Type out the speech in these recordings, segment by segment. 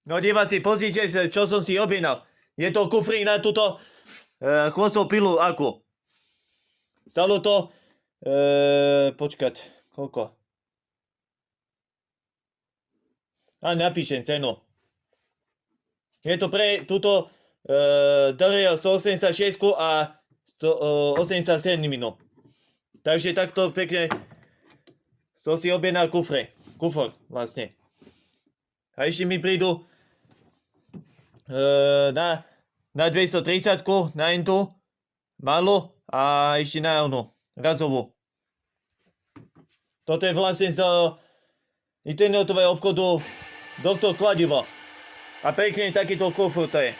No diváci, pozrite sa, čo som si objednal. Je to kufrík na túto chvostovú pilu akú. Stalo to, počkať, koľko? A napíšem cenu. Je to pre túto DRL 186 a 187 minút. Takže takto pekne som si objednal kufor vlastne. A ešte mi prídu na 230 na entu malú a ešte na onu razovú. Toto je vlastne z internetového obchodu Dr. Kladivo. A pekne takýto kufor to je.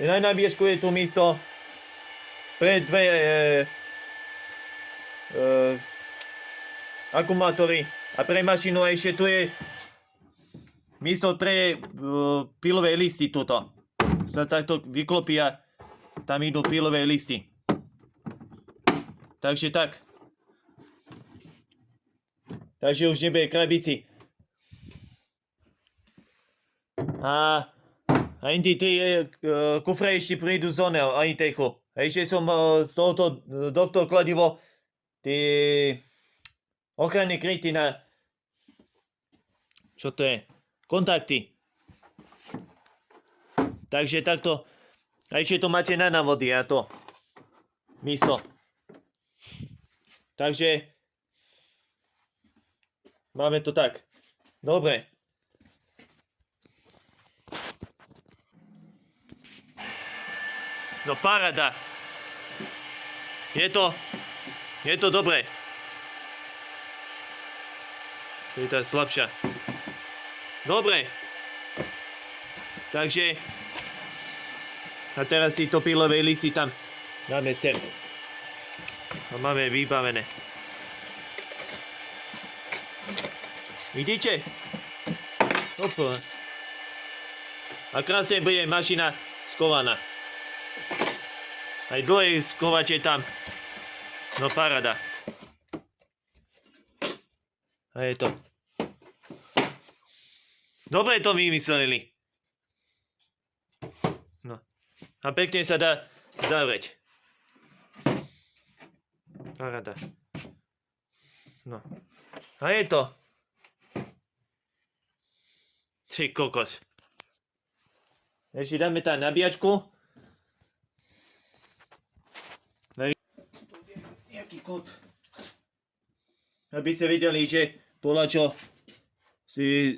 Na nabíjačku je tu miesto pre dve akumulátory a pre mašinu ešte tu je miesto pre pilové listy tuto. Sa takto vyklopia, tam idú pilové listy. Takže tak. Takže už nebude krabici. A indi tie kufre ešte prídu z oného, ani techu. Ešte som z tohoto Dr. Kladivo tie ochranné kryty na čo to je? Kontakty. Takže takto. A ešte to máte na návody a to místo. Takže máme to tak. Dobre. No paráda. Je to dobré. To je tá slabšia. Dobre. Takže a teraz títo pilové listy tam dáme sem. To máme vybavené. Vidíte? Opa. A krásne bude mašina skovaná. Aj dlhé skovače tam. No paráda. A je to. Dobre to vymysleli. No. A pekne sa dá zavrieť. Paráda. No. A je to. Ty kokos. Ešte dáme tam nabíjačku. Nejaký kód. Aby ste videli, že podľa čo si